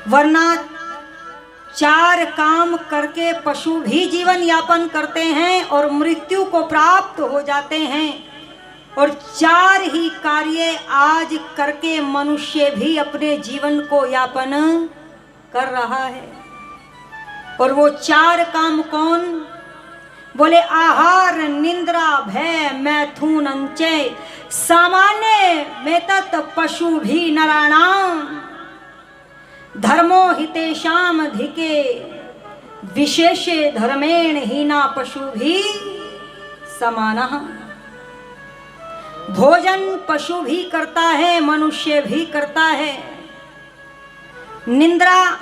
वरना 4 काम करके पशु भी जीवन यापन करते हैं और मृत्यु को प्राप्त हो जाते हैं, और 4 ही कार्य आज करके मनुष्य भी अपने जीवन को यापन कर रहा है। और वो 4 काम कौन? बोले आहार, निंद्रा, भय, मैथुन, अंचय, सामान्य में तत् पशु भी नराणाम, धर्मो हितेशाम अधिके, विशेषे धर्मेण हीना पशु भी समानः। भोजन पशु भी करता है, मनुष्य भी करता है। निंद्रा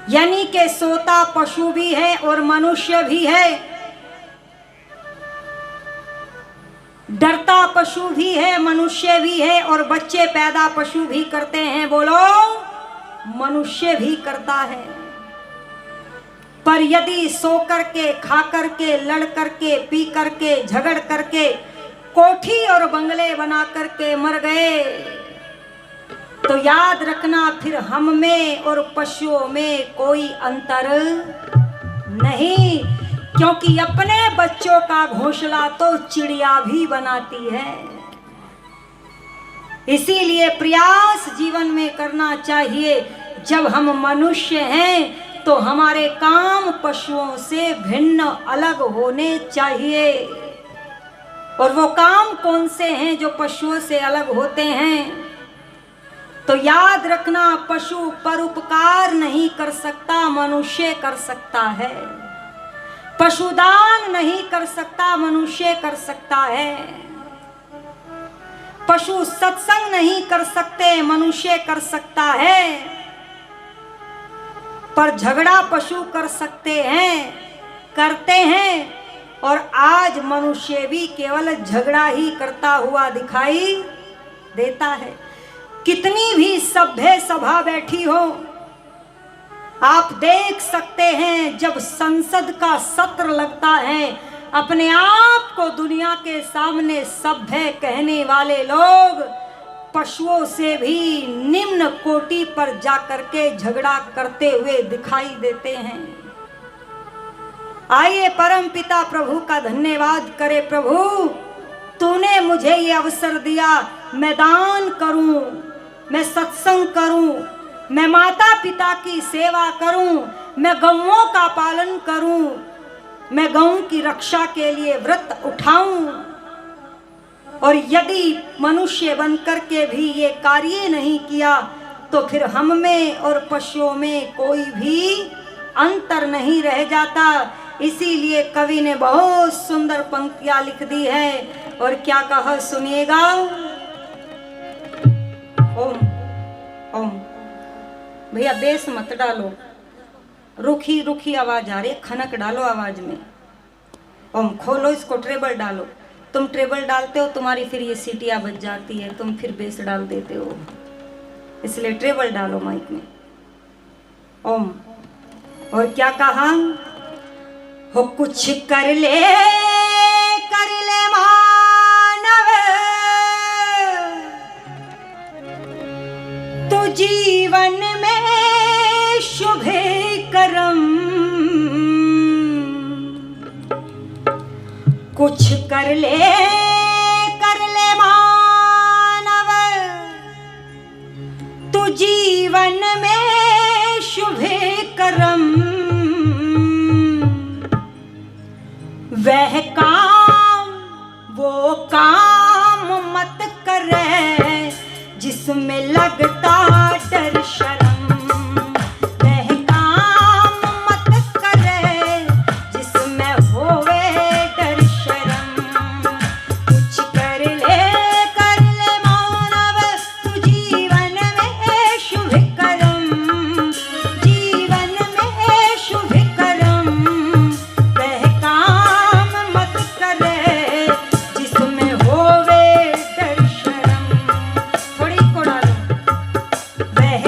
यानी के सोता पशु भी है और मनुष्य भी है। डरता पशु भी है, मनुष्य भी है, और बच्चे पैदा पशु भी करते हैं, बोलो मनुष्य भी करता है। पर यदि सो करके, खा करके, लड़ करके, पी करके, झगड़ करके, कोठी और बंगले बना करके मर गए, तो याद रखना फिर हम में और पशुओं में कोई अंतर नहीं, क्योंकि अपने बच्चों का घोंसला तो चिड़िया भी बनाती है। इसीलिए प्रयास जीवन में करना चाहिए। जब हम मनुष्य हैं तो हमारे काम पशुओं से भिन्न अलग होने चाहिए। और वो काम कौन से हैं जो पशुओं से अलग होते हैं? तो याद रखना, पशु परोपकार नहीं कर सकता, मनुष्य कर सकता है। पशुदान नहीं कर सकता, मनुष्य कर सकता है। पशु सत्संग नहीं कर सकते, मनुष्य कर सकता है। पर झगड़ा पशु कर सकते हैं, करते हैं। और आज मनुष्य भी केवल झगड़ा ही करता हुआ दिखाई देता है। कितनी भी सभ्य सभा बैठी हो, आप देख सकते हैं जब संसद का सत्र लगता है, अपने आप को दुनिया के सामने सभ्य कहने वाले लोग पशुओं से भी निम्न कोटि पर जाकर के झगड़ा करते हुए दिखाई देते हैं। आइए परम पिता प्रभु का धन्यवाद करें। प्रभु, तूने मुझे ये अवसर दिया, मैं दान करूं, मैं सत्संग करूं, मैं माता पिता की सेवा करूं, मैं गौओं का पालन करूं, मैं गौ की रक्षा के लिए व्रत उठाऊं। और यदि मनुष्य बनकर के भी ये कार्य नहीं किया तो फिर हम में और पशुओं में कोई भी अंतर नहीं रह जाता। इसीलिए कवि ने बहुत सुंदर पंक्तियां लिख दी है। और क्या कहा सुनिएगा। ओम ओम। भैया बेस मत डालो, रुखी रुखी आवाज आ रही है, खनक डालो आवाज में। ओम खोलो इसको, ट्रेबल डालो। तुम ट्रेबल डालते हो, तुम्हारी फिर ये सीटियां बज जाती है, तुम फिर बेस डाल देते हो, इसलिए ट्रेबल डालो माइक में। ओम। और क्या कहा? हो कुछ कर ले मानव, तो जीवन में शुभ कर्म। कुछ कर ले मानव, तो जीवन में शुभ कर्म। वह काम वो काम मत करे जिसमें लगता डर शर्म। वह काम मत करे जिसमें होवे डर शर्म। कुछ कर ले मानव, तू जीवन में शुभ कर्म। जीवन में शुभ कर्म। वह काम मत करे जिसमें होवे डर शर्म। थोड़ी को डालो। वह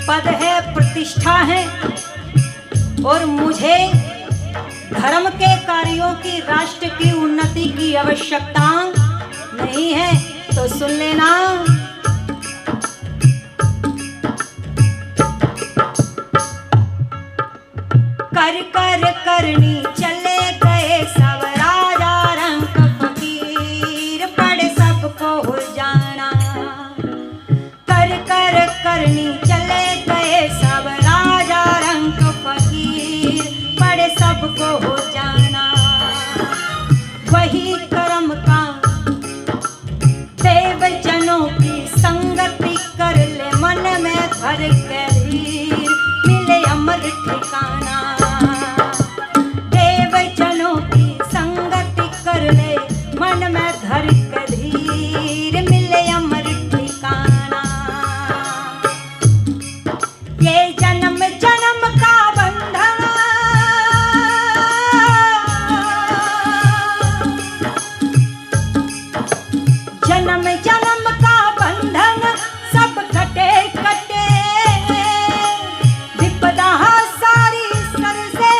पद है, प्रतिष्ठा है, और मुझे धर्म के कार्यों की, राष्ट्र की उन्नति की आवश्यकता नहीं है। तो सुन लेना, कर कर करनी चले गए सब राजा रंग फकीर, पड़े सबको जाना। कर कर करनी चले गए सब राजा रंग फकीर, पड़े सबको जाना। वही कर्म का देव जनों की संगति कर ले, मन में भर के धीर, मिले अमर ठिकाना। देव जनों की संगति कर ले, मन में धर के धीर, मिले अमर ठिकाना। ये जन्म जन्म का बंधन, जन्म जन्म का बंधन सब कटे कटे, विपदा सारी सर से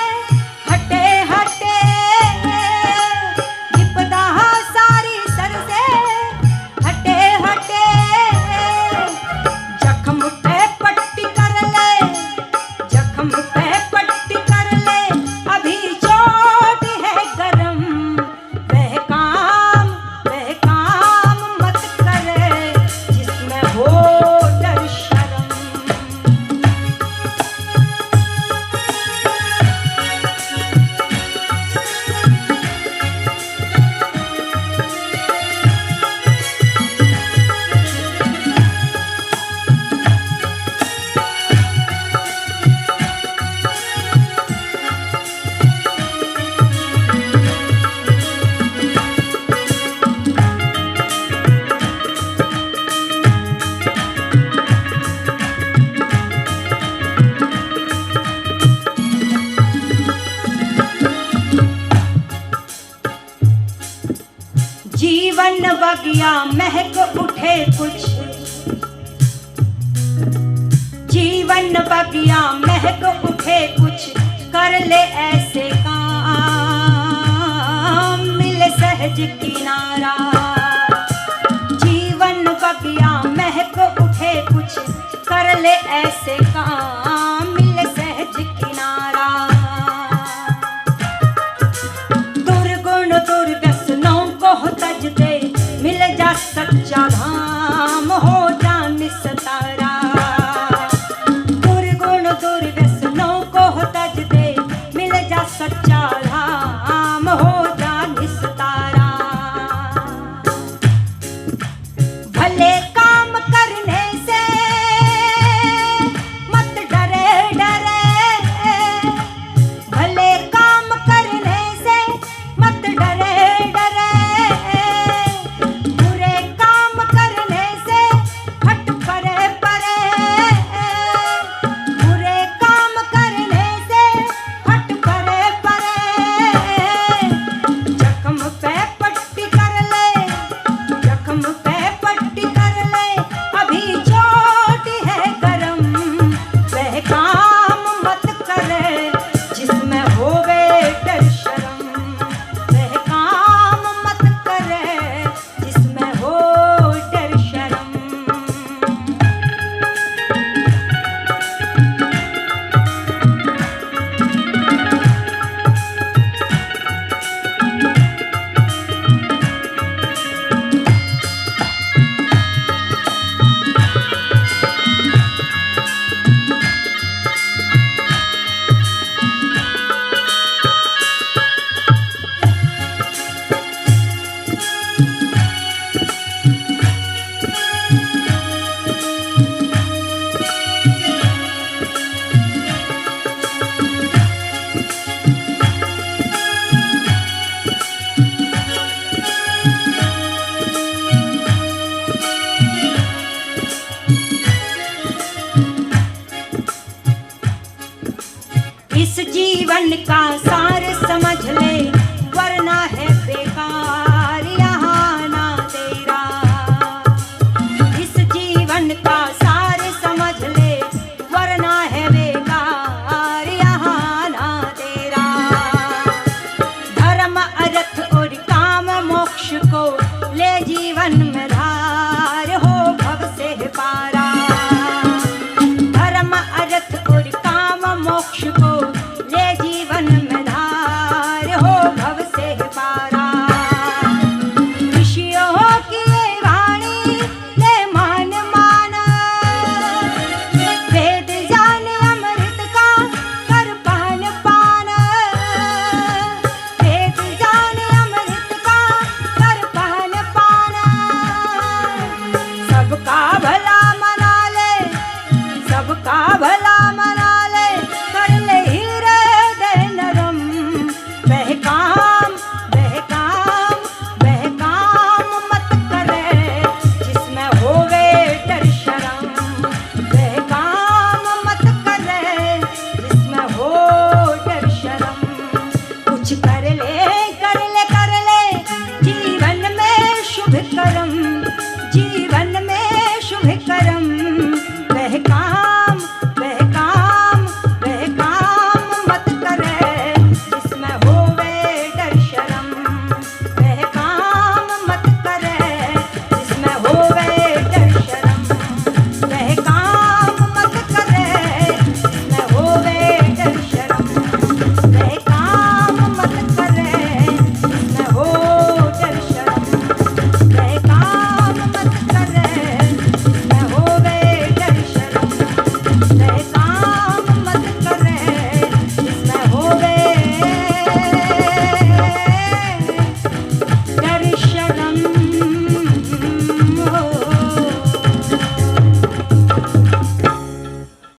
हटे हटे, विपदा सारी सर से हटे हटे। जख्म पे पट्टी कर ले, जख्म पे पट्टी कर ले, अभी चोट है गरम। वह काम मत करे जिसमें हो डर शर्म। जीवन बगिया महक उठे कुछ, जीवन बगिया महक उठे कुछ, कर ले ऐसे काम, मिले सहज किनारा। जीवन बगिया महक उठे कुछ, कर ले ऐसे काम, मिले सहज किनारा। दुर्गुण दुर्व्यसनों को तज दे, मिल जा सच्चा धाम, हो जा निस्तारा। दुर्गुण दुर्व्यसनों को तज दे, मिल जा सच्चा धाम, हो जा निस्तारा। भले काम करने से मत डरे डरे, भले काम करने से मत डरे डरे, बुरे काम करने से हट परे परे, बुरे काम करने से हट परे परे। जख्म पे पट्टी कर ले, जख्म पे पट्टी कर ले, अभी चोट है गरम। वह काम मत करे जिसमें होवे डर शर्म, वह काम मत करे जिसमें हो डर शर्म। इस जीवन का सार समझ ले,